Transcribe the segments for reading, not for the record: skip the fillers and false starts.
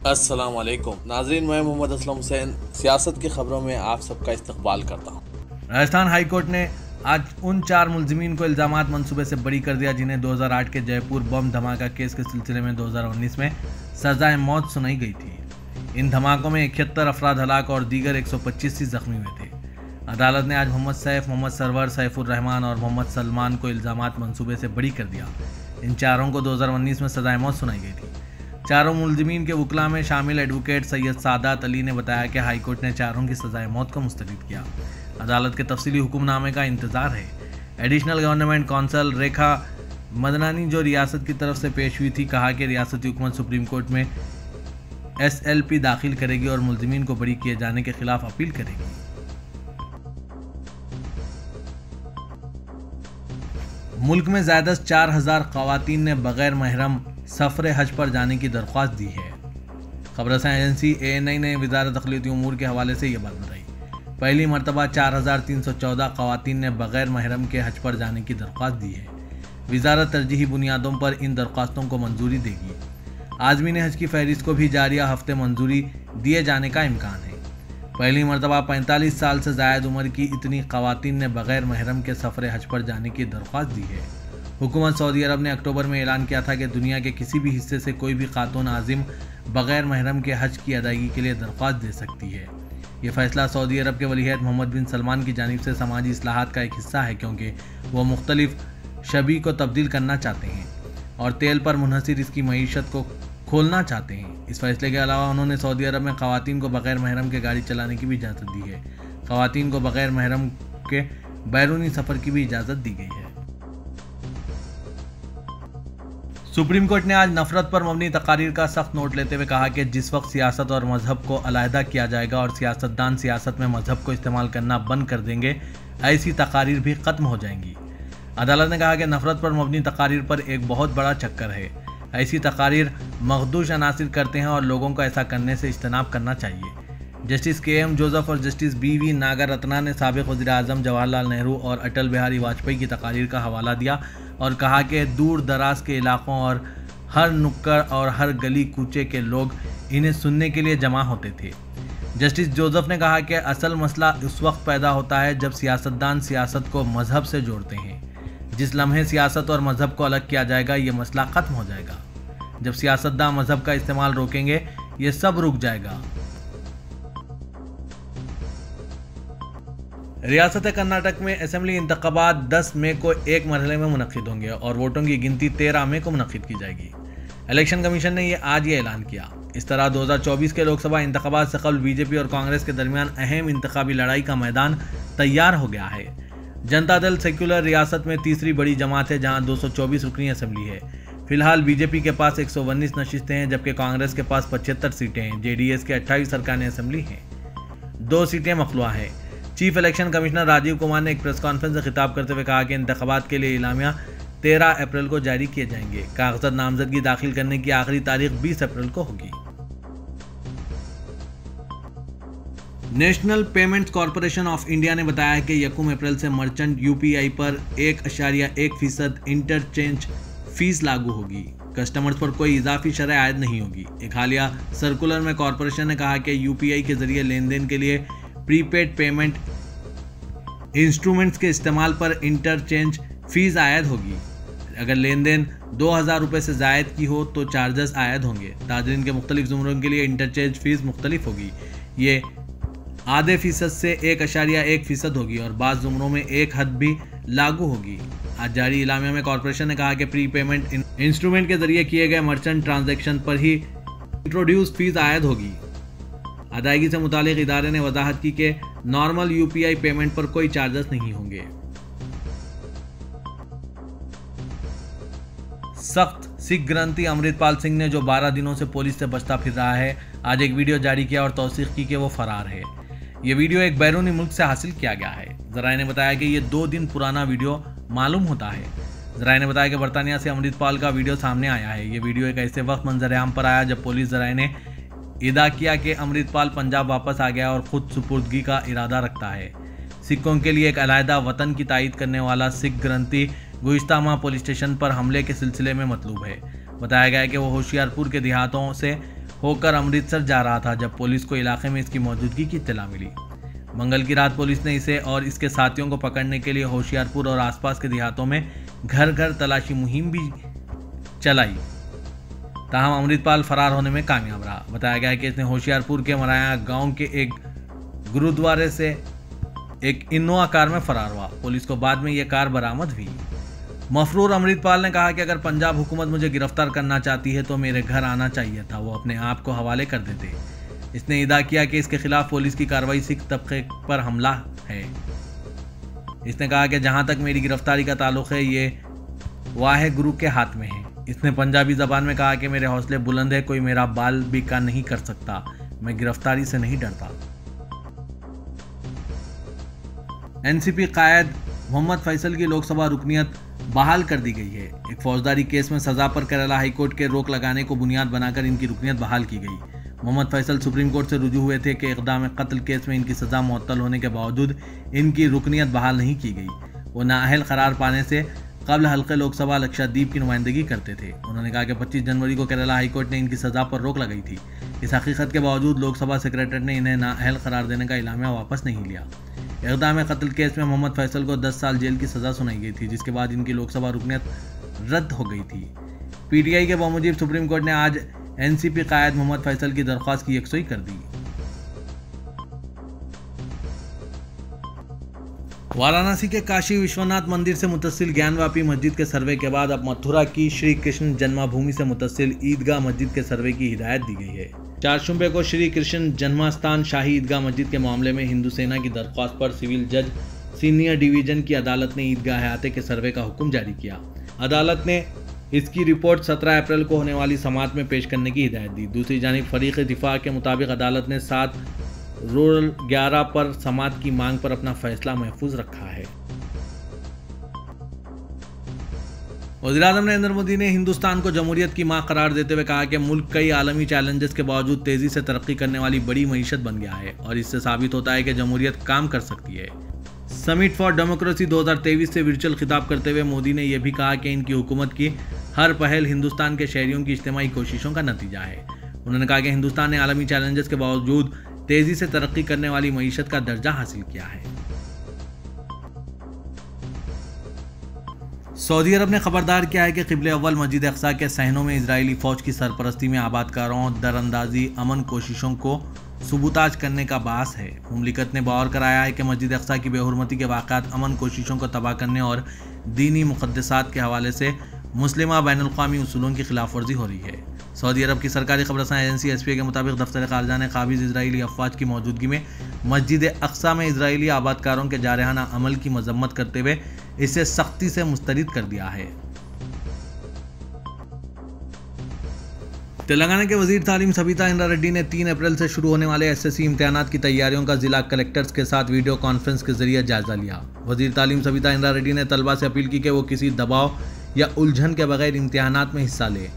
अस्सलाम वालेकुम नाजरीन, मैं मोहम्मद असलम हुसैन सियासत की खबरों में आप सबका इस्तकबाल करता हूँ। राजस्थान हाई कोर्ट ने आज उन 4 मुलजिमीन को इल्ज़ामात मंसूबे से बरी कर दिया जिन्हें 2008 के जयपुर बम धमाका केस के सिलसिले में 2019 में सजाए मौत सुनाई गई थी। इन धमाकों में 71 अफराद हलाक और दीगर 125 जख्मी हुए थे। अदालत ने आज मोहम्मद सैफ, मोहम्मद सरवर, सैफुर रहमान और मोहम्मद सलमान को इल्ज़ामात मंसूबे से बरी कर दिया। इन चारों को 2019 में सजाए मौत सुनाई गई थी। चारों मुलजिमीन के वकला में शामिल एडवोकेट सैयद सादात अली ने बताया कि हाईकोर्ट ने चारों की सजाए मौत को मुस्तरद किया। अदालत के तफसीली हुक्मनामे का इंतजार है। एडिशनल गवर्नमेंट कौंसल रेखा मदनानी जो रियासत की तरफ से पेश हुई थी, कहा कि रियासती हुकूमत सुप्रीम कोर्ट में SLP दाखिल करेगी और मुलजिमीन को बरी किए जाने के खिलाफ अपील करेगी। मुल्क में ज़्यादा 4000 ख़वातीन ने बगैर महरम सफ़र हज पर जाने की दरख्वास्त दी है। खबरसां एजेंसी ANI ने वज़ारत अक़लियती उमूर के हवाले से यह बात बताई। पहली मरतबा 4314 ख़वातीन ने बगैर महरम के हज पर जाने की दरख्वास्त दी है। वज़ारत तरजीही बुनियादों पर इन दरख्वास्तों को मंजूरी देगी। आज़मीन हज की फहरिस्त को भी जारिया हफ्ते मंजूरी दिए जाने का इम्कान है। पहली मरतबा 45 साल से ज़ायद उम्र की इतनी ख़वातीन ने बगैर महरम के सफ़र हज पर जाने की दरख्वास्त दी है। हुकूमत सऊदी अरब ने अक्टूबर में ऐलान किया था कि दुनिया के किसी भी हिस्से से कोई भी खातून आज़िम बगैर महरम के हज की अदायगी के लिए दरख्वास्त दे सकती है। ये फैसला सऊदी अरब के वलीअहद मोहम्मद बिन सलमान की जानिब से समाजी इस्लाहात का एक हिस्सा है, क्योंकि वो मुख्तलिफ शबी को तब्दील करना चाहते हैं और तेल पर मुनहसिर इसकी मईशत को खोलना चाहते हैं। इस फैसले के अलावा उन्होंने सऊदी अरब में ख़वातीन को बगैर महरम के गाड़ी चलाने की भी इजाज़त दी है। ख़वातीन को बगैर महरम के बैरूनी सफ़र की भी इजाज़त दी गई है। सुप्रीम कोर्ट ने आज नफरत पर मबनी तकारीर का सख्त नोट लेते हुए कहा कि जिस वक्त सियासत और मजहब को अलहदा किया जाएगा और सियासतदान सियासत में मजहब को इस्तेमाल करना बंद कर देंगे, ऐसी तकारीर भी ख़त्म हो जाएंगी। अदालत ने कहा कि नफरत पर मबनी तकारीर पर एक बहुत बड़ा चक्कर है। ऐसी तकारीर मखदूश अनासिर करते हैं और लोगों को ऐसा करने से इज्तनाब करना चाहिए। जस्टिस KM जोसेफ और जस्टिस BV नागरत्ना ने साबिक़ वज़ीर-ए-आज़म जवाहरलाल नेहरू और अटल बिहारी वाजपेयी की तकारीर का हवाला दिया और कहा कि दूर दराज के इलाकों और हर नुक्कड़ और हर गली कूचे के लोग इन्हें सुनने के लिए जमा होते थे। जस्टिस जोसेफ ने कहा कि असल मसला उस वक्त पैदा होता है जब सियासतदान सियासत को मजहब से जोड़ते हैं। जिस लम्हे सियासत और मजहब को अलग किया जाएगा, ये मसला ख़त्म हो जाएगा। जब सियासतदान मजहब का इस्तेमाल रोकेंगे, ये सब रुक जाएगा। रियासत कर्नाटक में असेंबली इंतखाबात 10 मई को एक मरहले में मुनक्किद होंगे और वोटों की गिनती 13 मई को मुनक्किद की जाएगी। इलेक्शन कमीशन ने आज ये ऐलान किया। इस तरह 2024 के लोकसभा इंतखाबात से कबल BJP और कांग्रेस के दरमियान अहम इंतखाबी लड़ाई का मैदान तैयार हो गया है। जनता दल सेक्युलर रियासत में तीसरी बड़ी जमात है, जहां 224 रुकनी असेंबली है। फिलहाल BJP के पास 119 नशिस्तें हैं, जबकि कांग्रेस के पास 75 सीटें हैं। JDS के 28 अरकान असेंबली हैं। 2 सीटें मखलूआ हैं। Chief election commissioner Rajiv Kumar ने एक प्रेस कॉन्फ्रेंस से खिताब करते हुए कहा कि इंतखाबात के लिए इलामिया 13 अप्रैल को जारी किए जाएंगे। कागजात नामजदगी दाखिल करने की आखिरी तारीख 20 अप्रैल को होगी। National payments corporation of India ने बताया है कि 1 अप्रैल से मर्चेंट UPI पर 1.1% इंटरचेंज फीस लागू होगी। कस्टमर्स पर कोई इजाफी शरह आयद नहीं होगी। एक हालिया सर्कुलर में कॉरपोरेशन ने कहा कि UPI के जरिए लेन देन के लिए प्रीपेड पेमेंट इंस्ट्रूमेंट्स के इस्तेमाल पर इंटरचेंज फीस आयद होगी। अगर लेन देन 2000 रुपये से ज़ायद की हो तो चार्जेस आयद होंगे। ताजरीन के मुख्तलिफ ज़ुमरों के लिए इंटरचेंज फीस मुख्तलिफ होगी। ये आधे फीसद से 1.1% होगी और बाज़ ज़ुमरों में एक हद भी लागू होगी। आज जारी इलामिया में कॉरपोरेशन ने कहा कि प्री पेमेंट इंस्ट्रूमेंट के जरिए किए गए मर्चेंट ट्रांजैक्शन पर ही इंट्रोड्यूस फीस आयद होगी। अदायगी से मुतालिक इदारे ने वजाहत की कि नॉर्मल UPI पेमेंट पर कोई चार्जेस नहीं होंगे। सख्त सिख ग्रंथी अमृतपाल सिंह ने, जो 12 दिनों से पुलिस से बचता फिर रहा है, आज एक वीडियो जारी किया और तौसीक की कि वो फरार है। ये वीडियो एक बैरूनी मुल्क से हासिल किया गया है। ज़राए ने बताया कि ये 2 दिन पुराना वीडियो मालूम होता है। ज़राए ने बताया कि बरतानिया से अमृतपाल का वीडियो सामने आया है। ये वीडियो एक ऐसे वक्त मंजर-ए-आम पर आया जब पुलिस ज़राए ने इदा किया कि अमृतपाल पंजाब वापस आ गया और ख़ुद सुपुर्दगी का इरादा रखता है। सिखों के लिए एक अलहदा वतन की तायीद करने वाला सिख ग्रंथी गुज़िश्ता माह पुलिस स्टेशन पर हमले के सिलसिले में मतलूब है। बताया गया है कि वो होशियारपुर के देहातों से होकर अमृतसर जा रहा था जब पुलिस को इलाके में इसकी मौजूदगी की इत्तला मिली। मंगल की रात पुलिस ने इसे और इसके साथियों को पकड़ने के लिए होशियारपुर और आसपास के देहातों में घर घर तलाशी मुहिम भी चलाई। ताहम अमृतपाल फरार होने में कामयाब रहा। बताया गया है कि इसने होशियारपुर के मराया गांव के एक गुरुद्वारे से एक इनोवा कार में फरार हुआ। पुलिस को बाद में यह कार बरामद हुई। मफरूर अमृतपाल ने कहा कि अगर पंजाब हुकूमत मुझे गिरफ्तार करना चाहती है तो मेरे घर आना चाहिए था, वो अपने आप को हवाले कर देते। इसने इदा किया कि इसके खिलाफ पुलिस की कार्रवाई सिख तबके पर हमला है। इसने कहा कि जहां तक मेरी गिरफ्तारी का ताल्लुक है ये वाहे गुरु के हाथ में है। इसने पंजाबी जबान में कहा कि मेरे हौसले बुलंद है, कोई मेरा बाल बीका नहीं कर सकता, मैं गिरफ्तारी से नहीं डरता। एनसीपी कायद मोहम्मद फैसल की लोकसभा रुकनियत बहाल कर दी गई है। एक फौजदारी केस में सजा पर केरला हाईकोर्ट के रोक लगाने को बुनियाद बनाकर इनकी रुकनियत बहाल की गई। मोहम्मद फैसल सुप्रीम कोर्ट से रुजू हुए थे कि इक़दाम कत्ल केस में इनकी सजा मुअत्तल होने के बावजूद इनकी रुकनियत बहाल नहीं की गई। वो नाअहल करार पाने से कबल हल्के लोकसभा लक्षद्वीप की नुमाइंदगी करते थे। उन्होंने कहा कि 25 जनवरी को केरला हाईकोर्ट ने इनकी सजा पर रोक लगाई थी। इस हकीकत के बावजूद लोकसभा सेक्रेटरी ने इन्हें नाअहल करार देने का इलामिया वापस नहीं लिया। इक़दाम कत्ल केस में मोहम्मद फैसल को 10 साल जेल की सजा सुनाई गई थी, जिसके बाद इनकी लोकसभा रुकनियत रद्द हो गई थी। पीटीआई के बामुजिब सुप्रीम कोर्ट ने आज एनसीपी कायद मोहम्मद फैसल की दरख्वास्त की यकसुई कर दी। वाराणसी के काशी विश्वनाथ मंदिर से मुतसिल ज्ञानवापी मस्जिद के सर्वे के बाद अब मथुरा की श्री कृष्ण जन्मभूमि से मुतसिल ईदगाह मस्जिद के सर्वे की हिदायत दी गई है। 4 शुबे को श्री कृष्ण जन्मस्थान शाही ईदगाह मस्जिद के मामले में हिंदू सेना की दरख्वास्त पर सिविल जज सीनियर डिवीजन की अदालत ने ईदगाह अहाते के सर्वे का हुक्म जारी किया। अदालत ने इसकी रिपोर्ट 17 अप्रैल को होने वाली समाअत में पेश करने की हिदायत दी। दूसरी जानिब फरीक दिफा के मुताबिक अदालत ने 7 रोल 11 पर समाअत की मांग पर अपना फैसला महफूज रखा है। वज़ीर-ए-आज़म नरेंद्र मोदी ने हिंदुस्तान को जमहूरियत की मां करार देते हुए कहा कि मुल्क कई आलमी चैलेंजेस के बावजूद तेजी से तरक्की करने वाली बड़ी मईशत बन गया है और इससे साबित होता है कि जमहूरियत काम कर सकती है। समिट फॉर डेमोक्रेसी 2023 से वर्चुअल खिताब करते हुए मोदी ने यह भी कहा कि इनकी हुकूमत की हर पहल हिंदुस्तान के शहरियों की इज्तिमाई कोशिशों का नतीजा है। उन्होंने कहा कि हिंदुस्तान ने आलमी चैलेंजेस के बावजूद तेजी से तरक्की करने वाली मईशत का दर्जा हासिल किया है। सऊदी अरब ने खबरदार किया है कि क़िबले अव्वल मस्जिद अक़सा के सहनों में इजरायली फौज की सरपरस्ती में आबादकारों दरअंदाजी अमन कोशिशों को सुबुताज करने का बास है। मुमलिकत ने बावर कराया है कि मस्जिद अक़सा की बेहुरमती के वाक़यात अमन कोशिशों को तबाह करने और दीनी मुक़द्दसात के हवाले से मुस्लिमा बैनुल-अक़वामी उसूलों की खिलाफ वर्जी हो रही है। सऊदी अरब की सरकारी खबरसां एजेंसी एसपीए के मुताबिक दफ्तर खारजा ने काबिज इजरायली अफवाज की मौजूदगी में मस्जिद अक़सा में इजरायली आबादकारों के जारहाना अमल की मजम्मत करते हुए इसे सख्ती से मुस्तरद कर दिया है। तेलंगाना के वजीर तालीम सबिता इंद्रा रेड्डी ने 3 अप्रैल से शुरू होने वाले एसएससी इम्तिहानात की तैयारियों का जिला कलेक्टर्स के साथ वीडियो कॉन्फ्रेंस के जरिए जायजा लिया। वजीर तालीम सबिता इंद्रा रेड्डी ने तलबा से अपील की कि वो किसी दबाव या उलझन के बगैर इम्तिहानात में हिस्सा ले।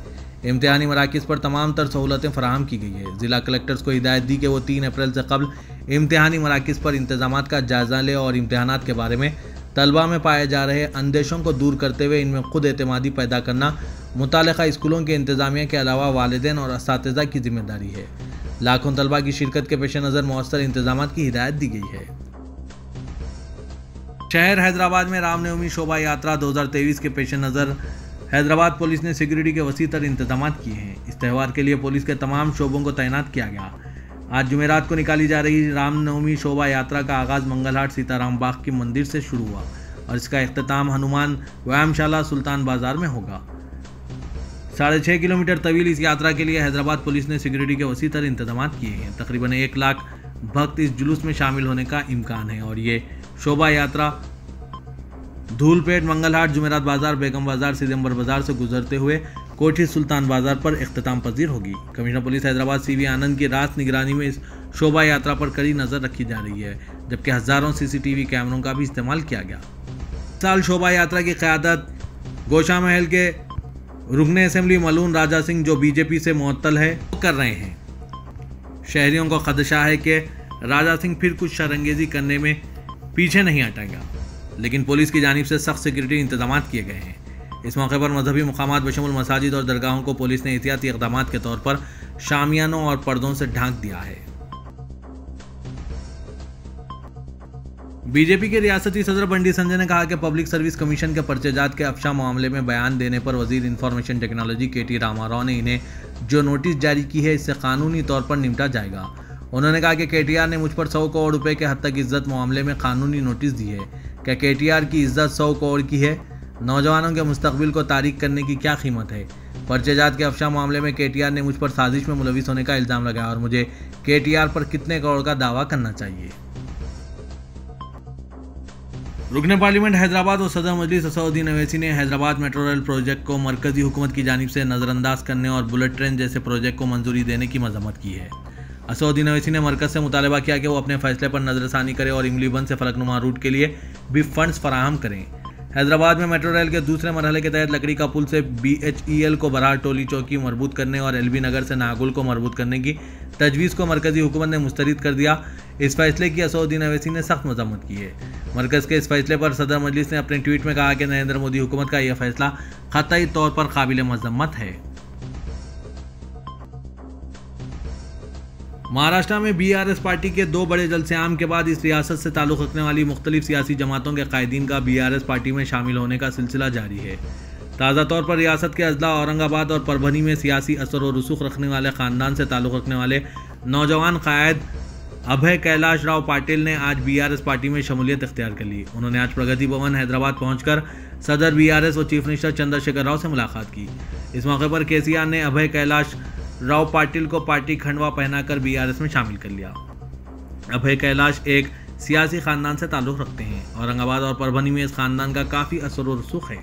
इम्तिहानी मराकिज़ पर तमाम तर सहूलतें फराहम की गई है। जिला कलेक्टर्स को हिदायत दी कि वो 3 अप्रैल से कबल इम्तिहानी मराकिज़ पर इंतजामात का जायजा ले और इम्तिहानात के बारे में तलबा में पाए जा रहे अंदेशों को दूर करते हुए इनमें खुद एतमादी पैदा करना मुतालिका स्कूलों के इंतजामिया के अलावा वालिदैन और असातिज़ा की जिम्मेदारी है। लाखों तलबा की शिरकत के पेश नज़र मौसर इंतजामात की हिदायत दी गई है। शहर हैदराबाद में रामनवमी शोभा यात्रा 2023 के पेश नज़र हैदराबाद पुलिस ने सिक्योरिटी के वसी तर इंतजाम किए हैं। इस त्यौहार के लिए पुलिस के तमाम शोबों को तैनात किया गया। आज जुमेरात को निकाली जा रही रामनवमी शोभा यात्रा का आगाज़ मंगलहाट सीताराम बाग के मंदिर से शुरू हुआ और इसका इख्तिताम हनुमान व्यायामशाला सुल्तान बाजार में होगा। 6.5 किलोमीटर तवील इस यात्रा के लिए हैदराबाद पुलिस ने सिक्योरिटी के वसी तर इंतजाम किए हैं। तकरीबन 1 लाख भक्त इस जुलूस में शामिल होने का इम्कान है और ये शोभा यात्रा धूलपेट मंगलहाट जुमेरात बाजार बेगम बाजार सिदम्बर बाजार से गुजरते हुए कोठी सुल्तान बाजार पर इख्तिताम पजीर होगी। कमिश्नर पुलिस हैदराबाद सीवी आनंद की रात निगरानी में इस शोभा यात्रा पर कड़ी नज़र रखी जा रही है, जबकि हज़ारों सीसीटीवी कैमरों का भी इस्तेमाल किया गया। साल शोभा यात्रा की क़यादत गोशा महल के रुकने असेंबली मलून राजा सिंह, जो बीजेपी से मुअत्तल है, कर रहे हैं। शहरियों को खदशा है कि राजा सिंह फिर कुछ शरंगेजी करने में पीछे नहीं हटेगा, लेकिन पुलिस की जानिब से सख्त सिक्योरिटी इंतजाम किए गए हैं। इस मौके पर मजहबी मकामात बशमुल मसाजिद और दरगाहों को पुलिस ने एहतियाती इक़दामात के तौर पर शामियानों और पर्दों से ढांक दिया है। बीजेपी के रियासती सदर बंडी संजय ने कहा कि पब्लिक सर्विस कमीशन के पर्चेजात के अफशा मामले में बयान देने पर वजीर इंफॉर्मेशन टेक्नोलॉजी KT रामाराव ने इन्हें जो नोटिस जारी की है इससे कानूनी तौर पर निपटा जाएगा। उन्होंने कहा कि KTR ने मुझ पर 100 करोड़ रुपए के हद तक इज्जत मामले में कानूनी नोटिस दी है। क्या KTR की इज्जत 100 करोड़ की है? नौजवानों के मुस्तकबिल को तारीक करने की क्या कीमत है? पर्चेजात के अफशा मामले में KTR ने मुझ पर साजिश में मुलविस होने का इल्ज़ाम लगाया और मुझे KTR पर कितने करोड़ का दावा करना चाहिए। रुकने पार्लियामेंट हैदराबाद और सदर मजलिस असदुद्दीन अवैसी ने हैदराबाद मेट्रो रेल प्रोजेक्ट को मरकजी हुकूमत की जानिब से नज़रअंदाज करने और बुलेट ट्रेन जैसे प्रोजेक्ट को मंजूरी देने की मजम्मत की है। असदुद्दीन अवैसी ने मरकज से मुतालबा किया कि वो अपने फैसले पर नजरसानी करे और इमली बंद से फलकनुमा रूट के लिए भी फंड्स फराहम करें। हैदराबाद में मेट्रो रेल के दूसरे मरहले के तहत लकड़ी का पुल से BHEL को बरार टोली चौकी मरबूत करने और LB नगर से नागुल को मरबूत करने की तजवीज़ को मरकजी हुकूमत ने मुस्तरद कर दिया। इस फैसले की असदुद्दीन अवैसी ने सख्त मजम्मत की है। मरकज़ के इस फैसले पर सदर मजलिस ने अपने ट्वीट में कहा कि नरेंद्र मोदी हुकूमत का यह फैसला क़तई तौर पर काबिल मजम्मत है। महाराष्ट्र में BRS पार्टी के 2 बड़े जलसेआम के बाद इस रियासत से ताल्लुक़ रखने वाली मुख्तलिफ सियासी जमातों के कायदीन का BRS पार्टी में शामिल होने का सिलसिला जारी है। ताज़ा तौर पर रियासत के अजला औरंगाबाद और परभनी में सियासी असर और रसूख रखने वाले ख़ानदान से ताल्लुक़ रखने वाले नौजवान कायद अभय कैलाश राव पाटिल ने आज BRS पार्टी में शमूलियत इख्तियार कर ली। उन्होंने आज प्रगति भवन हैदराबाद पहुंचकर सदर BRS और चीफ मिनिस्टर चंद्रशेखर राव से मुलाकात की। इस मौके पर KCR ने अभय कैलाश राव पाटिल को पार्टी खंडवा पहनाकर BRS में शामिल कर लिया। अभय कैलाश एक सियासी खानदान से ताल्लुक़ रखते हैं। औरंगाबाद और परभनी में इस खानदान का काफ़ी असर और रसूख है।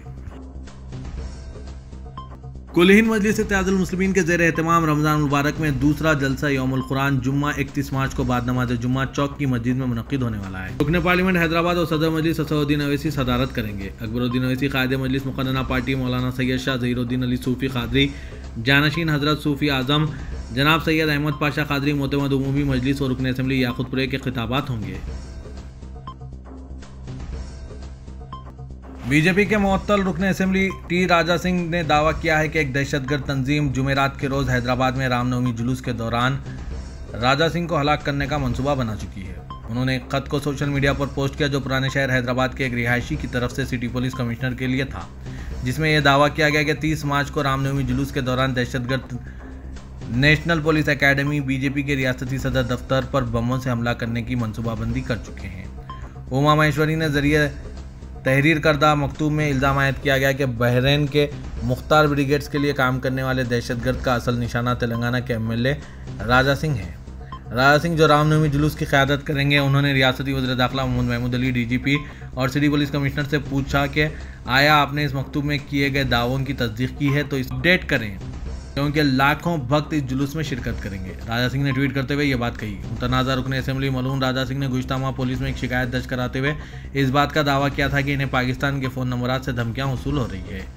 कुल हिंद मजलिस इत्तेहादुल मुस्लिमीन के ज़ेर एहतमाम रमज़ान मुबारक में दूसरा जलसा यौमुल कुरान जुम्मा 31 मार्च को बाद नमाज जुम्मा चौक की मस्जिद में मुनक्किद होने वाला है। रुकने पार्लियामेंट हैदराबाद और सदर मजलिस असदुद्दीन अवैसी सदारत करेंगे। अकबरुद्दीन अवैसी कायद मजलिस मुक़न्नना पार्टी मौलाना सैयद शाह ज़हीरुद्दीन अली सूफ़ी क़ादरी जानशीन हज़रत सूफ़ी आज़म जनाब सैयद अहमद पाशा क़ादरी मोतमद उमूमी मजलिस और रुकन असम्बली याक़ूतपुरे के खिताबात होंगे। बीजेपी के मुअत्तल रुकन असम्बली T राजा सिंह ने दावा किया है कि एक दहशतगर्द तंजीम जुमेरात के रोज़ हैदराबाद में रामनवमी जुलूस के दौरान राजा सिंह को हलाक करने का मंसूबा बना चुकी है। उन्होंने एक ख़त को सोशल मीडिया पर पोस्ट किया जो पुराने शहर हैदराबाद के एक रिहायशी की तरफ से सिटी पुलिस कमिश्नर के लिए था, जिसमें यह दावा किया गया कि 30 मार्च को रामनवमी जुलूस के दौरान दहशतगर्द नेशनल पुलिस एकेडमी BJP के रियासती सदर दफ्तर पर बमों से हमला करने की मनसूबाबंदी कर चुके हैं। उमा महेश्वरी ने जरिए तहरीर करदा मकतूब में इल्ज़ाम आयद किया गया कि बहरीन के मुख्तार ब्रिगेड्स के लिए काम करने वाले दहशतगर्द का असल निशाना तेलंगाना के MLA राजा सिंह है। राजा सिंह जो रामनवमी जुलूस की क़यादत करेंगे, उन्होंने रियासती वज़ीर दाखिला मोहम्मद महमूद अली DGP और सिटी पुलिस कमिश्नर से पूछा कि आया आपने इस मकतूब में किए गए दावों की तस्दीक की है तो इस अपडेट करें, क्योंकि लाखों भक्त इस जुलूस में शिरकत करेंगे। राजा सिंह ने ट्वीट करते हुए ये बात कही। मुतनाज़ा रुकन असम्बली मलूम राजा सिंह ने गुज़िश्ता माह पुलिस में एक शिकायत दर्ज कराते हुए इस बात का दावा किया था कि इन्हें पाकिस्तान के फ़ोन नंबरात से धमकियाँ वसूल हो रही है।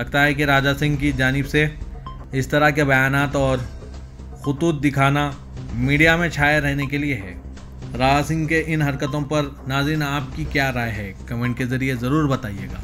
लगता है कि राजा सिंह की जानिब से इस तरह के बयानात और खुतूत दिखाना मीडिया में छाए रहने के लिए है। राजा सिंह के इन हरकतों पर नाज़रीन आपकी क्या राय है? कमेंट के ज़रिए ज़रूर बताइएगा।